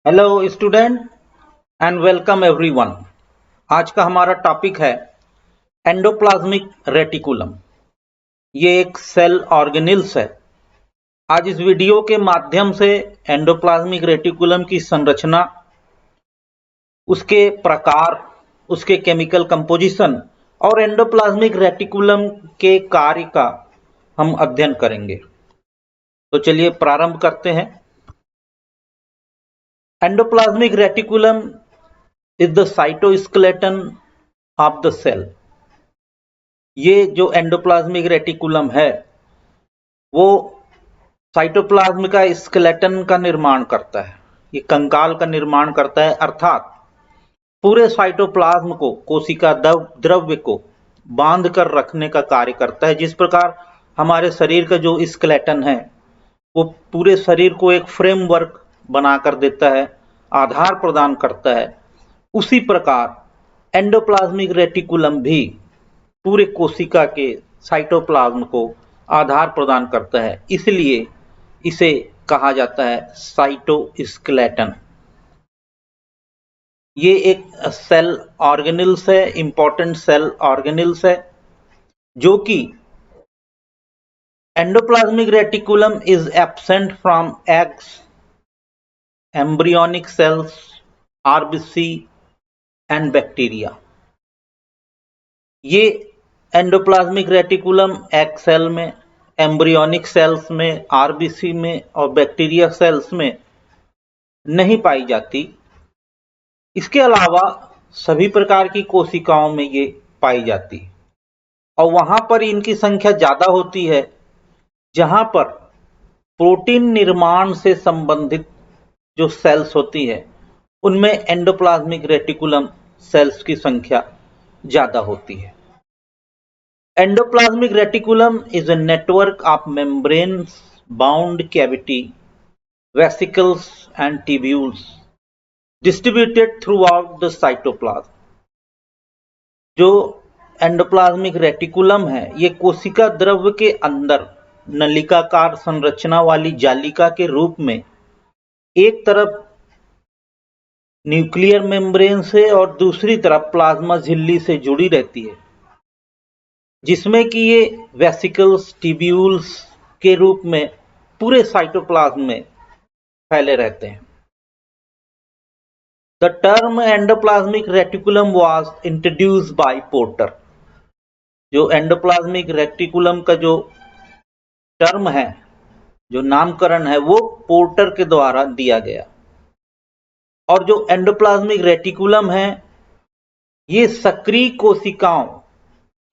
Hello student and welcome everyone. आज का हमारा टॉपिक है एंडोप्लाज्मिक रेटिकुलम। ये एक सेल ऑर्गेनेल्स है। आज इस वीडियो के माध्यम से एंडोप्लाज्मिक रेटिकुलम की संरचना, उसके प्रकार, उसके केमिकल कंपोजिशन और एंडोप्लाज्मिक रेटिकुलम के कार्य का हम अध्ययन करेंगे। तो चलिए प्रारंभ करते हैं। Endoplasmic reticulum is the cytoskeleton of the cell. ये जो एंडोप्लाज्मिक रेटिकुलम है वो साइटोप्लाज्म का स्केलेटन का निर्माण करता है। ये कंकाल का निर्माण करता है, अर्थात पूरे साइटोप्लाज्म को, कोशिका द्रव्य को बांध कर रखने का कार्य करता है। जिस प्रकार हमारे शरीर का जो स्केलेटन है वो पूरे शरीर को एक फ्रेमवर्क बनाकर देता है, आधार प्रदान करता है, उसी प्रकार एंडोप्लाज्मिक रेटिकुलम भी पूरे कोशिका के साइटोप्लाज्म को आधार प्रदान करता है। इसलिए इसे कहा जाता है साइटोस्केलेटन। ये एक सेल ऑर्गेनेल्स है, इंपॉर्टेंट सेल ऑर्गेनेल्स है, जो कि endoplasmic reticulum is absent from eggs, embryonic cells, RBC and bacteria. ये एंडोप्लाज्मिक रेटिकुलम एग सेल में, एम्ब्रियोनिक सेल्स में, आरबीसी में और बैक्टीरिया सेल्स में नहीं पाई जाती। इसके अलावा सभी प्रकार की कोशिकाओं में ये पाई जाती है और वहां पर इनकी संख्या ज्यादा होती है जहां पर प्रोटीन निर्माण से संबंधित जो सेल्स होती है उनमें एंडोप्लाज्मिक रेटिकुलम सेल्स की संख्या ज्यादा होती है। Endoplasmic reticulum is a network of membranes, bound cavity, vesicles and tubules distributed throughout the cytoplasm। जो एंडोप्लाज्मिक रेटिकुलम है ये कोशिका द्रव्य के अंदर नलिकाकार संरचना वाली जालिका के रूप में एक तरफ न्यूक्लियर मेम्ब्रेन से और दूसरी तरफ प्लाज्मा झिल्ली से जुड़ी रहती है, जिसमें कि ये वेसिकल्स, ट्यूब्यूल्स के रूप में पूरे साइटोप्लाज्म में फैले रहते हैं। The term endoplasmic reticulum was introduced by porter. जो एंडोप्लाज्मिक रेटिकुलम का जो टर्म है, जो नामकरण है, वो पोर्टर के द्वारा दिया गया। और जो एंडोप्लाज्मिक रेटिकुलम है ये सक्रिय कोशिकाओं,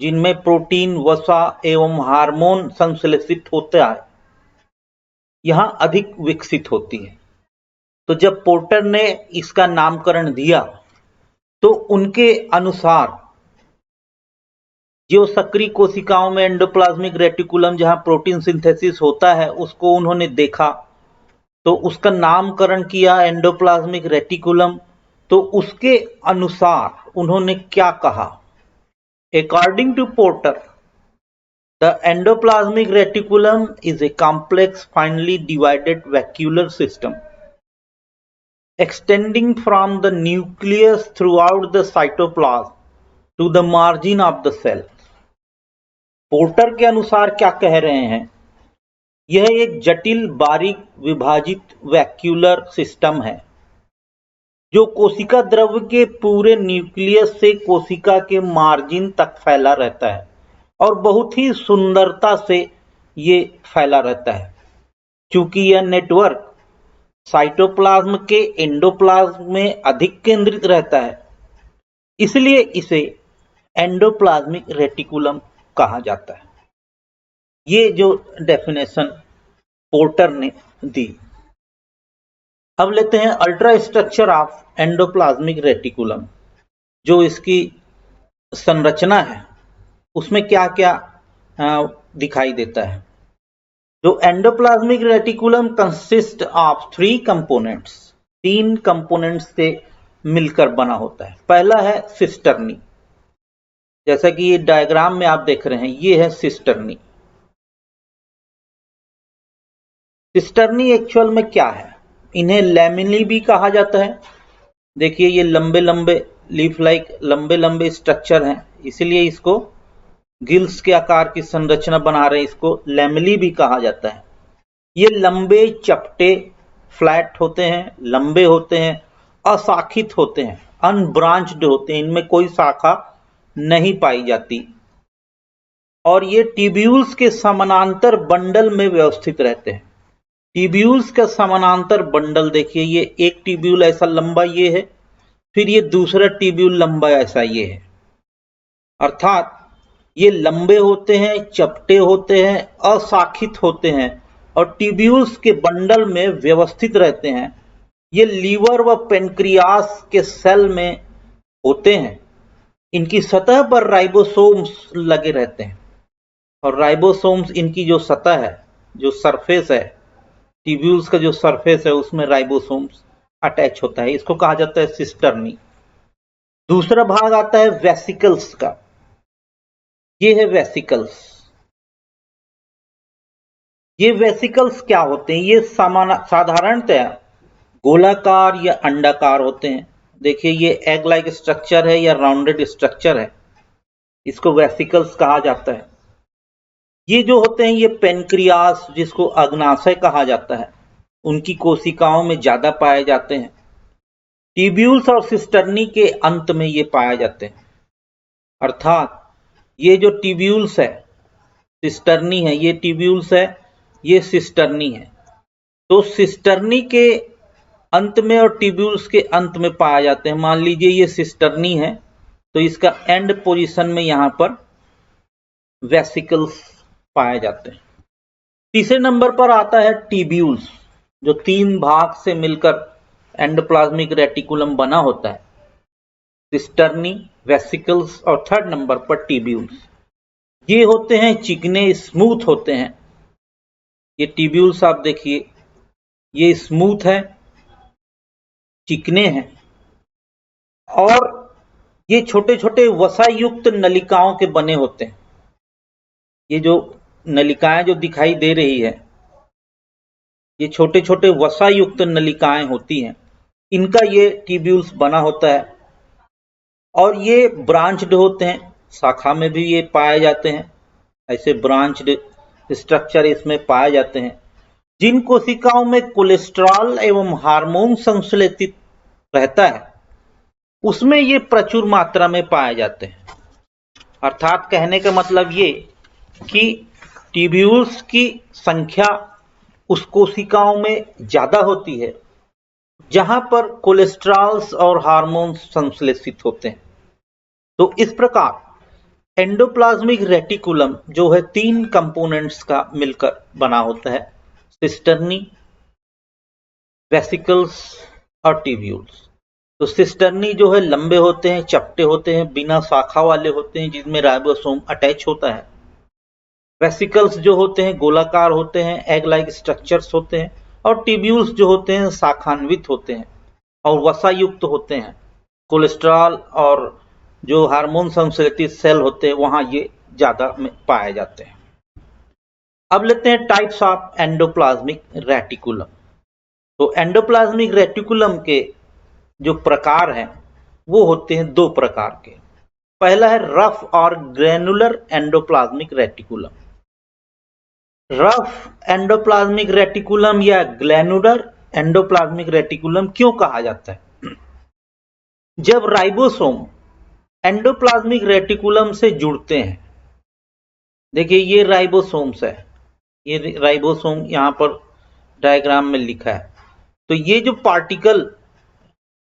जिनमें प्रोटीन, वसा एवं हार्मोन संश्लेषित होता है, यहां अधिक विकसित होती है। तो जब पोर्टर ने इसका नामकरण दिया तो उनके अनुसार जो सक्रिय कोशिकाओं में एंडोप्लाज्मिक रेटिकुलम जहां प्रोटीन सिंथेसिस होता है उसको उन्होंने देखा, तो उसका नामकरण किया एंडोप्लाज्मिक रेटिकुलम। तो उसके अनुसार उन्होंने क्या कहा? According to Porter, the endoplasmic reticulum is a complex, finely divided vacuolar system extending from the nucleus throughout the cytoplasm to the margin of the cell। Porter के अनुसार क्या कह रहे हैं? यह एक जटिल, बारीक विभाजित वैक्यूलर सिस्टम है जो कोशिका द्रव्य के पूरे न्यूक्लियस से कोशिका के मार्जिन तक फैला रहता है और बहुत ही सुंदरता से ये फैला रहता है। चूंकि यह नेटवर्क साइटोप्लाज्म के एंडोप्लाज्म में अधिक केंद्रित रहता है, इसलिए इसे एंडोप्लाज्मिक रेटिकुलम कहा जाता है। ये जो डेफिनेशन पोर्टर ने दी। अब लेते हैं ultra structure of endoplasmic reticulum. जो इसकी संरचना है उसमें क्या क्या दिखाई देता है। जो endoplasmic reticulum consist of 3 components, 3 components से मिलकर बना होता है। पहला है सिस्टर्नी, जैसा कि ये डायग्राम में आप देख रहे हैं, ये है सिस्टर्नी। सिस्टर्नी एक्चुअल में क्या है? इन्हें लैमिनी भी कहा जाता है। देखिए ये लंबे लंबे लीफ लाइक लंबे लंबे स्ट्रक्चर हैं, इसलिए इसको गिल्स के आकार की संरचना बना रहे हैं, इसको लैमेली भी कहा जाता है। ये लंबे चपटे फ्लैट होते हैं, लंबे होते हैं, अशाखित होते हैं, अनब्रांच्ड होते हैं, इनमें कोई शाखा नहीं पाई जाती और ये ट्यूब्यूल्स के समानांतर बंडल में व्यवस्थित रहते हैं। ट्यूब्यूल्स का समानांतर बंडल देखिए, ये एक ट्यूब्यूल ऐसा लंबा ये है, फिर ये दूसरा ट्यूब्यूल लंबा ऐसा ये है, अर्थात ये लंबे होते हैं, चपटे होते हैं, अशाखित होते हैं और ट्यूब्यूल्स के बंडल में व्यवस्थित रहते हैं। ये लीवर व पेनक्रियास के सेल में होते हैं। इनकी सतह पर राइबोसोम्स लगे रहते हैं और राइबोसोम्स इनकी जो सतह है, जो सरफेस है, ट्यूब्यूल्स का जो सरफेस है उसमें राइबोसोम्स अटैच होता है, इसको कहा जाता है सिस्टर्नी। दूसरा भाग आता है वेसिकल्स का, ये है वेसिकल्स। ये वेसिकल्स क्या होते हैं? ये साधारणतः गोलाकार या अंडाकार होते हैं। देखिए ये एग लाइक स्ट्रक्चर है या राउंडेड स्ट्रक्चर है, इसको वेसिकल्स कहा जाता है। ये जो होते हैं ये पेनक्रियास, जिसको अग्नाशय कहा जाता है, उनकी कोशिकाओं में ज्यादा पाए जाते हैं। ट्यूब्यूल्स और सिस्टर्नी के अंत में ये पाए जाते हैं, अर्थात ये जो ट्यूब्यूल्स है, सिस्टर्नी है, ये ट्यूब्यूल्स है, ये सिस्टर्नी है। तो सिस्टर्नी के अंत में और ट्यूब्यूल्स के अंत में पाए जाते हैं। मान लीजिए ये सिस्टर्नी है तो इसका एंड पोजीशन में यहां पर वेसिकल्स पाए जाते हैं। तीसरे नंबर पर आता है ट्यूब्यूल्स, जो 3 भाग से मिलकर एंडोप्लाज्मिक रेटिकुलम बना होता है। सिस्टर्नी, वेसिकल्स और थर्ड नंबर पर ट्यूब्यूल्स। ये होते हैं चिकने, स्मूथ होते हैं। ये ट्यूब्यूल्स आप देखिए, ये स्मूथ है, चिकने हैं और ये छोटे छोटे वसायुक्त नलिकाओं के बने होते हैं। ये जो नलिकाएं जो दिखाई दे रही है, ये छोटे छोटे वसायुक्त नलिकाएं होती हैं, इनका ये ट्यूब्यूल्स बना होता है और ये ब्रांच्ड होते हैं, शाखा में भी ये पाए जाते हैं। ऐसे ब्रांच्ड स्ट्रक्चर इसमें पाए जाते हैं। जिन कोशिकाओं में कोलेस्ट्रॉल एवं हार्मोन संश्लेषित रहता है उसमें ये प्रचुर मात्रा में पाए जाते हैं। अर्थात कहने का मतलब ये कि ट्यूब्यूल्स की संख्या उस कोशिकाओं में ज्यादा होती है जहां पर कोलेस्ट्रॉल्स और हार्मोन संश्लेषित होते हैं। तो इस प्रकार एंडोप्लाज्मिक रेटिकुलम जो है 3 कंपोनेंट्स का मिलकर बना होता है, सिस्टर्नी, वेसिकल्स और ट्यूब्यूल्स। तो सिस्टर्नी जो है लंबे होते हैं, चपटे होते हैं, बिना शाखा वाले होते हैं, जिसमें राइबोसोम अटैच होता है। वेसिकल्स जो होते हैं गोलाकार होते हैं, एग लाइक स्ट्रक्चर्स होते हैं और ट्यूब्यूल्स जो होते हैं शाखान्वित होते हैं और वसायुक्त होते हैं। कोलेस्ट्रॉल और जो हार्मोन संश्लेषित सेल होते हैं वहां ये ज्यादा पाए जाते हैं। अब लेते हैं टाइप्स ऑफ एंडोप्लाज्मिक रेटिकुलम। तो एंडोप्लाज्मिक रेटिकुलम के जो प्रकार हैं वो होते हैं 2 प्रकार के। पहला है रफ और granular endoplasmic reticulum. Rough endoplasmic reticulum या ग्लैनुलर एंडोप्लाज्मिक रेटिकुलम क्यों कहा जाता है? जब राइबोसोम एंडोप्लाज्मिक रेटिकुलम से जुड़ते हैं, देखिए ये राइबोसोम्स है, ये राइबोसोम यहां पर डायग्राम में लिखा है। तो ये जो पार्टिकल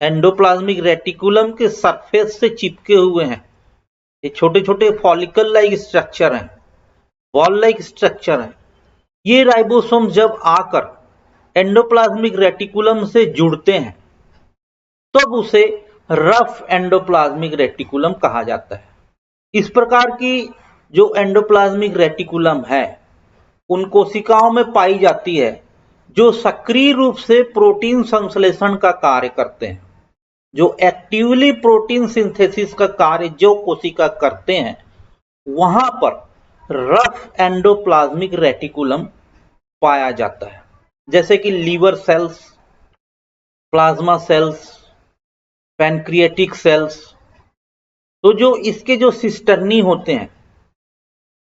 एंडोप्लाज्मिक रेटिकुलम के सरफेस से चिपके हुए हैं, ये छोटे छोटे फॉलिकल लाइक स्ट्रक्चर हैं, बॉल लाइक स्ट्रक्चर हैं। ये राइबोसोम जब आकर एंडोप्लाज्मिक रेटिकुलम से जुड़ते हैं तब उसे रफ एंडोप्लाज्मिक रेटिकुलम कहा जाता है। इस प्रकार की जो एंडोप्लाज्मिक रेटिकुलम है उन कोशिकाओं में पाई जाती है जो सक्रिय रूप से प्रोटीन संश्लेषण का कार्य करते हैं। जो एक्टिवली प्रोटीन सिंथेसिस का कार्य जो कोशिका करते हैं वहां पर रफ एंडोप्लाज्मिक रेटिकुलम पाया जाता है। जैसे कि liver cells, plasma cells, pancreatic cells. तो जो इसके जो सिस्टर्नी होते हैं,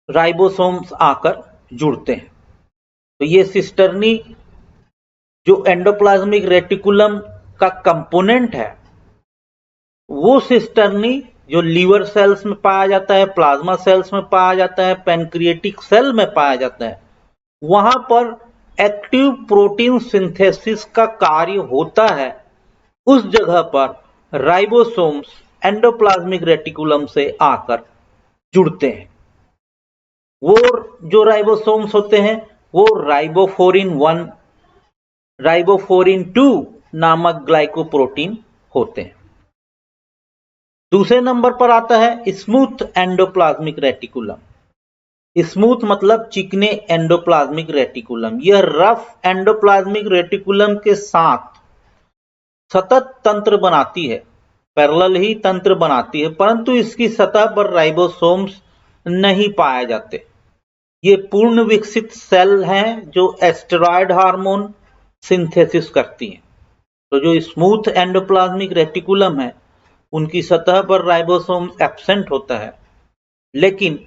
राइबोसोम्स आकर जुड़ते हैं। तो ये सिस्टर्नी जो एंडोप्लाज्मिक रेटिकुलम का कंपोनेंट है, वो सिस्टर्नी जो लीवर सेल्स में पाया जाता है, प्लाज्मा सेल्स में पाया जाता है, पैनक्रिएटिक सेल में पाया जाता है, वहां पर एक्टिव प्रोटीन सिंथेसिस का कार्य होता है। उस जगह पर राइबोसोम्स एंडोप्लाज्मिक रेटिकुलम से आकर जुड़ते हैं। वो जो राइबोसोम्स होते हैं वो राइबोफोरिन 1, राइबोफोरिन 2 नामक ग्लाइकोप्रोटीन होते हैं। दूसरे नंबर पर आता है स्मूथ एंडोप्लाज्मिक रेटिकुलम। स्मूथ मतलब चिकने एंडोप्लाज्मिक रेटिकुलम। यह रफ एंडोप्लाज्मिक रेटिकुलम के साथ सतत तंत्र बनाती है, पैरेलल ही तंत्र बनाती है, परंतु इसकी सतह पर राइबोसोम्स नहीं पाए जाते। ये पूर्ण विकसित सेल हैं जो स्टेरॉयड हार्मोन सिंथेसिस करती हैं। तो जो स्मूथ एंडोप्लाज्मिक रेटिकुलम है, उनकी सतह पर राइबोसोम एब्सेंट होता है, लेकिन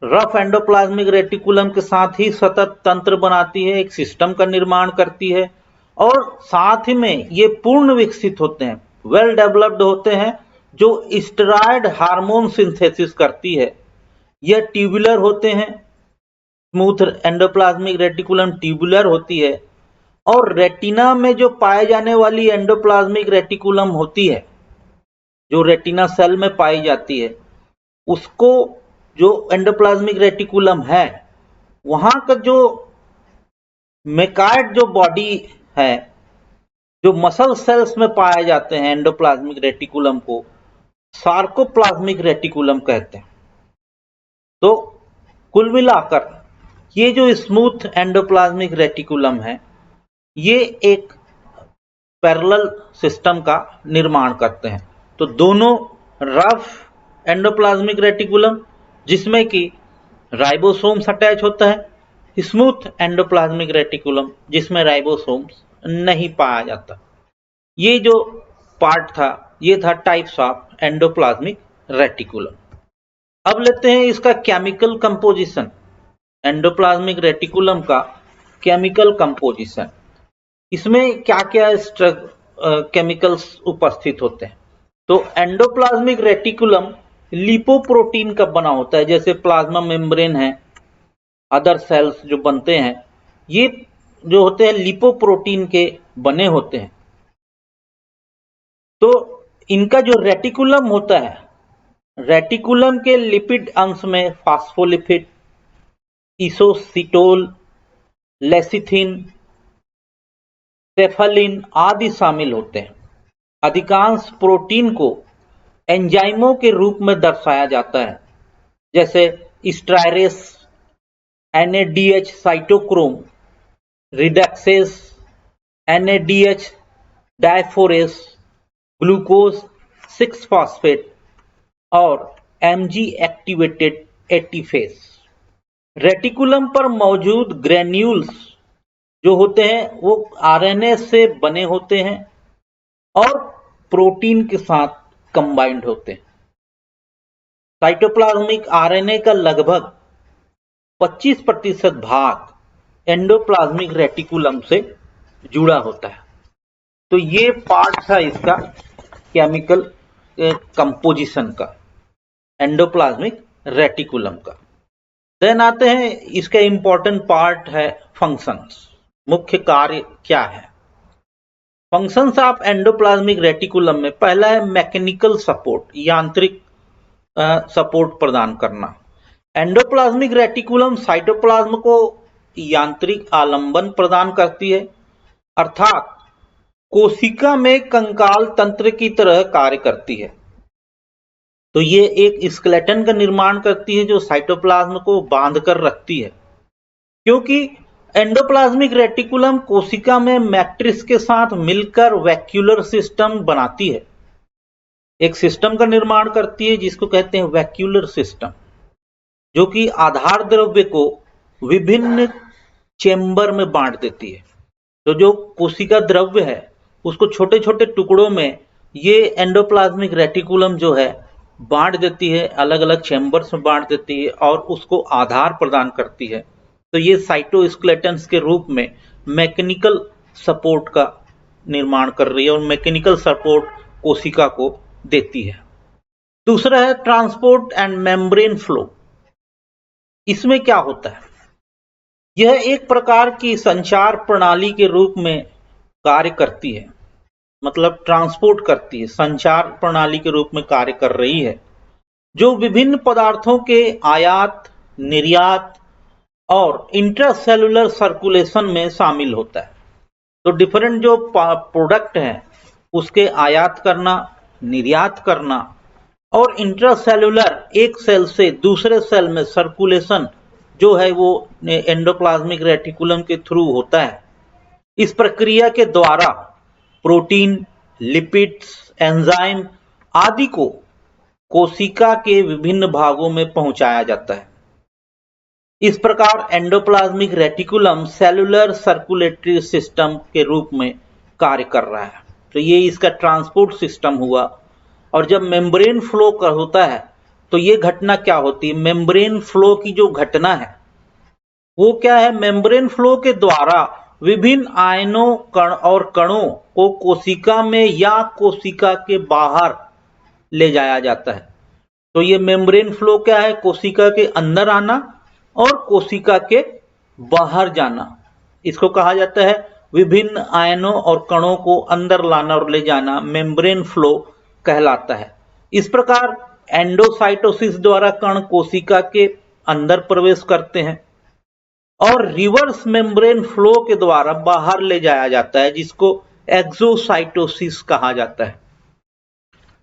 रफ एंडोप्लाज्मिक रेटिकुलम के साथ ही सतत तंत्र बनाती है, एक सिस्टम का निर्माण करती है, और साथ ही में ये पूर्ण विकसित होते हैं, वेल डेवलप्ड होते हैं, जो स्टेरॉयड हार्मोन सिंथेसिस करती है। यह ट्यूबुलर होते हैं, स्मूथ एंडोप्लाज्मिक रेटिकुलम ट्यूबुलर होती है, और रेटिना में जो पाए जाने वाली एंडोप्लाज्मिक रेटिकुलम होती है, जो रेटिना सेल में पाई जाती है, उसको जो एंडोप्लाज्मिक रेटिकुलम है, वहां का जो मेकाइड जो बॉडी है, जो मसल सेल्स में पाए जाते हैं एंडोप्लाज्मिक रेटिकुलम को सार्कोप्लाज्मिक रेटिकुलम कहते हैं। तो कुल मिलाकर ये जो स्मूथ एंडोप्लाज्मिक रेटिकुलम है, ये एक पैरेलल सिस्टम का निर्माण करते हैं। तो दोनों रफ एंडोप्लाज्मिक रेटिकुलम जिसमें कि राइबोसोम्स अटैच होता है, स्मूथ एंडोप्लाज्मिक रेटिकुलम जिसमें राइबोसोम्स नहीं पाया जाता। ये जो पार्ट था, ये था टाइप्स ऑफ एंडोप्लाज्मिक रेटिकुलम। अब लेते हैं इसका केमिकल कंपोजिशन, एंडोप्लाज्मिक रेटिकुलम का केमिकल कंपोजिशन। इसमें क्या क्या केमिकल्स उपस्थित होते हैं। तो एंडोप्लाज्मिक रेटिकुलम लिपोप्रोटीन का बना होता है, जैसे प्लाज्मा मेम्ब्रेन है, अदर सेल्स जो बनते हैं, ये जो होते हैं लिपोप्रोटीन के बने होते हैं। तो इनका जो रेटिकुलम होता है, रेटिकुलम के लिपिड अंश में फास्फोलिपिड, इसोसिटोल, लेसिथिन, सेफालिन आदि शामिल होते हैं। अधिकांश प्रोटीन को एंजाइमों के रूप में दर्शाया जाता है, जैसे esterase, NADH cytochrome reductase, NADH diaphorase, glucose 6 phosphate और Mg एक्टिवेटेड एटीफेस। रेटिकुलम पर मौजूद ग्रेन्यूल्स जो होते हैं वो RNA से बने होते हैं और प्रोटीन के साथ कंबाइंड होते हैं। साइटोप्लाज्मिक RNA का लगभग 25% भाग एंडोप्लाज्मिक रेटिकुलम से जुड़ा होता है। तो ये पार्ट था इसका केमिकल कंपोजिशन का, एंडोप्लाज्मिक रेटिकुलम का। देन आते हैं इसका इंपॉर्टेंट पार्ट है फंक्शंस, मुख्य कार्य क्या है। फंक्शंस ऑफ एंडोप्लाज्मिक रेटिकुलम में पहला है मैकेनिकल सपोर्ट, यांत्रिक सपोर्ट प्रदान करना। एंडोप्लाज्मिक रेटिकुलम साइटोप्लाज्म को यांत्रिक आलंबन प्रदान करती है, अर्थात कोशिका में कंकाल तंत्र की तरह कार्य करती है। तो ये एक स्केलेटन का निर्माण करती है जो साइटोप्लाज्म को बांध कर रखती है, क्योंकि एंडोप्लाज्मिक रेटिकुलम कोशिका में मैट्रिक्स के साथ मिलकर वैक्यूलर सिस्टम बनाती है, एक सिस्टम का निर्माण करती है जिसको कहते हैं वैक्यूलर सिस्टम, जो कि आधार द्रव्य को विभिन्न चेंबर में बांट देती है। तो जो कोशिका द्रव्य है उसको छोटे छोटे टुकड़ों में ये एंडोप्लाज्मिक रेटिकुलम जो है बांट देती है, अलग अलग चैम्बर्स में बांट देती है और उसको आधार प्रदान करती है। तो ये साइटोस्केलेटन्स के रूप में मैकेनिकल सपोर्ट का निर्माण कर रही है और मैकेनिकल सपोर्ट कोशिका को देती है। दूसरा है ट्रांसपोर्ट एंड मेम्ब्रेन फ्लो। इसमें क्या होता है, यह एक प्रकार की संचार प्रणाली के रूप में कार्य करती है, मतलब ट्रांसपोर्ट करती है, संचार प्रणाली के रूप में कार्य कर रही है, जो विभिन्न पदार्थों के आयात, निर्यात और इंट्रासेलुलर सर्कुलेशन में शामिल होता है। तो डिफरेंट जो प्रोडक्ट हैं उसके आयात करना, निर्यात करना और इंट्रासेलुलर एक सेल से दूसरे सेल में सर्कुलेशन जो है वो एंडोप्लाज्मिक रेटिकुलम के थ्रू होता है। इस प्रक्रिया के द्वारा प्रोटीन, लिपिड्स, एंजाइम आदि को कोशिका के विभिन्न भागों में पहुंचाया जाता है। इस प्रकार endoplasmic reticulum cellular circulatory system के रूप में कार्य कर रहा है। तो ये इसका ट्रांसपोर्ट सिस्टम हुआ। और जब मेम्ब्रेन फ्लो का होता है तो ये घटना क्या होती है, मेम्ब्रेन फ्लो की जो घटना है वो क्या है, मेम्ब्रेन फ्लो के द्वारा विभिन्न आयनों कण और कणों को कोशिका में या कोशिका के बाहर ले जाया जाता है। तो ये मेम्ब्रेन फ्लो क्या है, कोशिका के अंदर आना और कोशिका के बाहर जाना, इसको कहा जाता है विभिन्न आयनों और कणों को अंदर लाना और ले जाना मेम्ब्रेन फ्लो कहलाता है। इस प्रकार एंडोसाइटोसिस द्वारा कण कोशिका के अंदर प्रवेश करते हैं और रिवर्स मेम्ब्रेन फ्लो के द्वारा बाहर ले जाया जाता है, जिसको एक्सोसाइटोसिस कहा जाता है।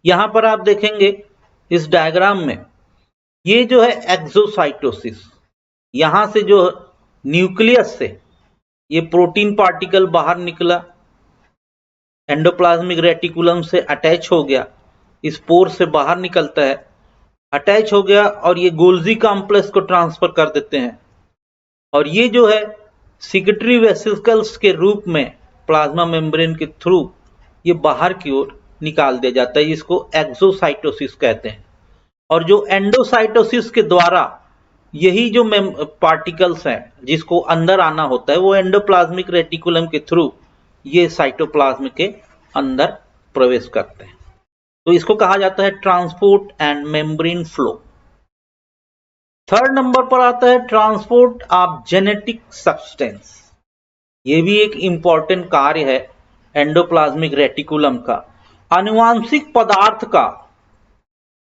यहां पर आप देखेंगे इस डायग्राम में ये जो है एक्सोसाइटोसिस, यहां से जो न्यूक्लियस से ये प्रोटीन पार्टिकल बाहर निकला, एंडोप्लाज्मिक रेटिकुलम से अटैच हो गया, इस पोर से बाहर निकलता है, अटैच हो गया और ये गोल्जी कॉम्प्लेक्स को ट्रांसफर कर देते हैं और ये जो है सिक्रेटरी वेसिकल्स के रूप में प्लाज्मा मेम्ब्रेन के थ्रू ये बाहर की ओर निकाल दिया जाता है, इसको एक्सोसाइटोसिस कहते हैं। और जो एंडोसाइटोसिस के द्वारा यही जो पार्टिकल्स हैं जिसको अंदर आना होता है वो एंडोप्लाज्मिक रेटिकुलम के थ्रू ये साइटोप्लाज्म के अंदर प्रवेश करते हैं। तो इसको कहा जाता है transport and membrane flow. Third number पर आता है ट्रांसपोर्ट ऑफ जेनेटिक सब्सटेंस। ये भी एक इंपॉर्टेंट कार्य है एंडोप्लाज्मिक रेटिकुलम का। आनुवांशिक पदार्थ का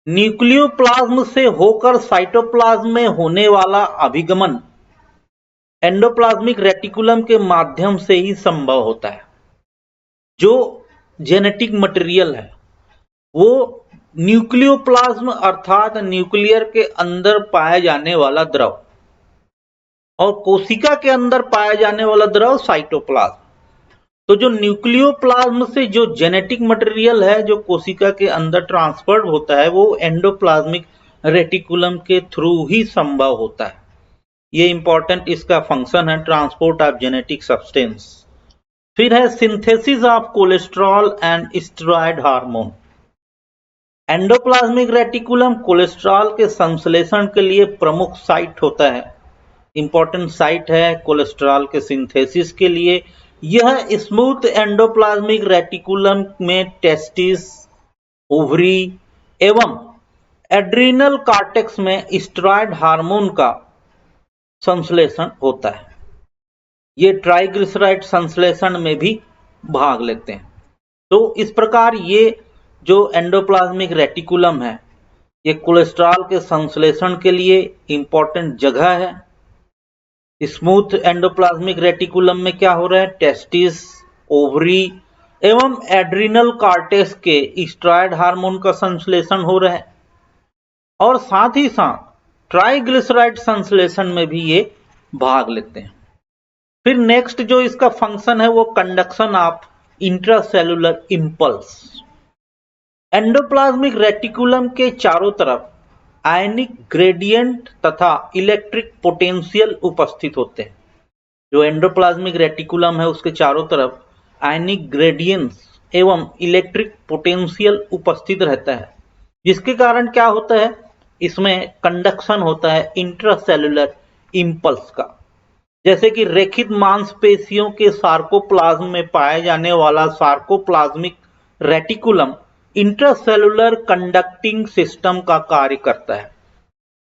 न्यूक्लियोप्लाज्म से होकर साइटोप्लाज्म में होने वाला अभिगमन एंडोप्लाज्मिक रेटिकुलम के माध्यम से ही संभव होता है। जो जेनेटिक मटेरियल है वो न्यूक्लियोप्लाज्म अर्थात न्यूक्लियर के अंदर पाया जाने वाला द्रव और कोशिका के अंदर पाया जाने वाला द्रव साइटोप्लाज्म। तो जो न्यूक्लियोप्लाज्म से जो जेनेटिक मटेरियल है जो कोशिका के अंदर ट्रांसफर्ड होता है वो एंडोप्लाज्मिक रेटिकुलम के थ्रू ही संभव होता है। ये इंपॉर्टेंट इसका फंक्शन है, ट्रांसपोर्ट ऑफ जेनेटिक सब्सटेंस। फिर है synthesis of cholesterol and steroid hormone. Endoplasmic reticulum cholesterol के संश्लेषण के लिए प्रमुख साइट होता है, इंपॉर्टेंट साइट है कोलेस्ट्रॉल के सिंथेसिस के लिए। यह स्मूथ एंडोप्लाज्मिक रेटिकुलम में टेस्टिस, ओवरी एवं एड्रिनल कॉर्टेक्स में स्टेरॉयड हार्मोन का संश्लेषण होता है। ये ट्राइग्लिसराइड संश्लेषण में भी भाग लेते हैं। तो इस प्रकार ये जो एंडोप्लाज्मिक रेटिकुलम है ये कोलेस्ट्रॉल के संश्लेषण के लिए इंपॉर्टेंट जगह है। स्मूथ एंडोप्लाज्मिक रेटिकुलम में क्या हो रहा है, टेस्टिस, ओवरी एवं एड्रिनल कॉर्टेक्स के स्टेरॉयड हार्मोन का संश्लेषण हो रहा है और साथ ही साथ ट्राइग्लिसराइड संश्लेषण में भी ये भाग लेते हैं। फिर नेक्स्ट जो इसका फंक्शन है वो conduction of intracellular impulse. Endoplasmic reticulum के चारों तरफ आयनिक ग्रेडियंट तथा इलेक्ट्रिक पोटेंशियल उपस्थित होते हैं। जो एंडोप्लाज्मिक रेटिकुलम है उसके चारों तरफ आयनिक ग्रेडियंट्स एवं इलेक्ट्रिक पोटेंशियल उपस्थित रहता है, जिसके कारण क्या होता है, इसमें कंडक्शन होता है इंट्रासेल्युलर इंपल्स का। जैसे कि रेखित मांसपेशियों के सार्कोप्लाज्म में पाए जाने वाला sarcoplasmic reticulum intracellular conducting system का कार्य करता है।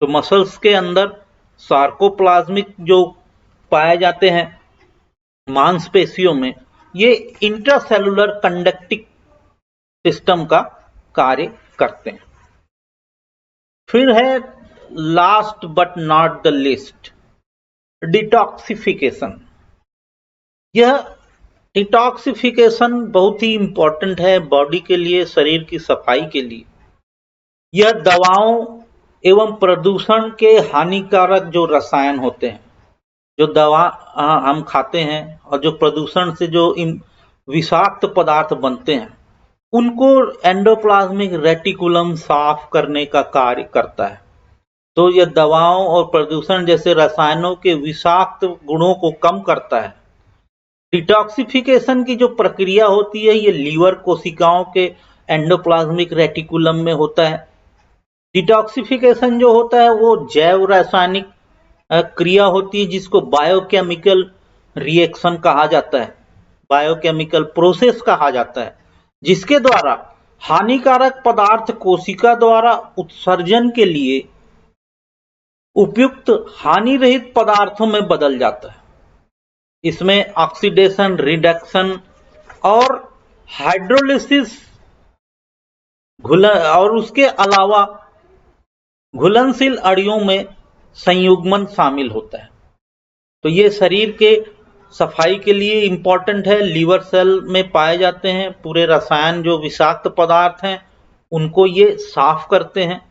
तो मसल्स के अंदर सार्कोप्लाज्मिक जो पाए जाते हैं मांसपेशियों में, ये इंट्रासेल्युलर कंडक्टिंग सिस्टम का कार्य करते हैं। फिर है last but not the list, detoxification. यह डिटॉक्सिफिकेशन बहुत ही इंपॉर्टेंट है बॉडी के लिए, शरीर की सफाई के लिए। यह दवाओं एवं प्रदूषण के हानिकारक जो रसायन होते हैं, जो दवा हम खाते हैं और जो प्रदूषण से जो विषाक्त पदार्थ बनते हैं, उनको एंडोप्लाज्मिक रेटिकुलम साफ करने का कार्य करता है। तो यह दवाओं और प्रदूषण जैसे रसायनों के विषाक्त गुणों को कम करता है। डिटॉक्सिफिकेशन की जो प्रक्रिया होती है, ये लीवर कोशिकाओं के एंडोप्लाज्मिक रेटिकुलम में होता है। डिटॉक्सिफिकेशन जो होता है वो जैव रासायनिक क्रिया होती है, जिसको बायोकेमिकल रिएक्शन कहा जाता है, बायोकेमिकल प्रोसेस कहा जाता है, जिसके द्वारा हानिकारक पदार्थ कोशिका द्वारा उत्सर्जन के लिए उपयुक्त हानि रहित पदार्थों में बदल जाता है। इसमें ऑक्सीडेशन, रिडक्शन और हाइड्रोलिसिस और उसके अलावा घुलनशील अणुओं में संयुग्मन शामिल होता है। तो ये शरीर के सफाई के लिए इंपॉर्टेंट है। लीवर सेल में पाए जाते हैं पूरे रसायन, जो विषाक्त पदार्थ हैं उनको ये साफ करते हैं।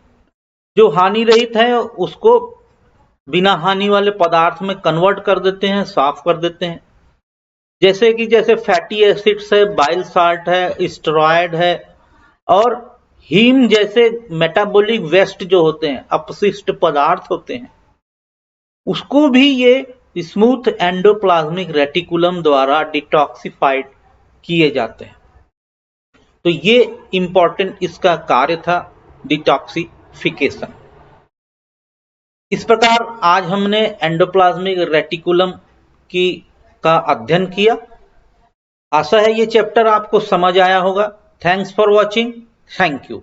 जो हानि रहित है उसको बिना हानि वाले पदार्थ में कन्वर्ट कर देते हैं, साफ कर देते हैं। जैसे फैटी एसिड्स है, बाइल साल्ट है, स्टेरॉयड है और हीम जैसे मेटाबॉलिक वेस्ट जो होते हैं, अपशिष्ट पदार्थ होते हैं, उसको भी ये स्मूथ एंडोप्लाज्मिक रेटिकुलम द्वारा डिटॉक्सिफाइड किए जाते हैं। तो ये इंपॉर्टेंट इसका कार्य था, डिटॉक्सिफिकेशन। इस प्रकार आज हमने एंडोप्लाज्मिक रेटिकुलम का अध्ययन किया। आशा है ये चैप्टर आपको समझ आया होगा। Thanks for watching. Thank you.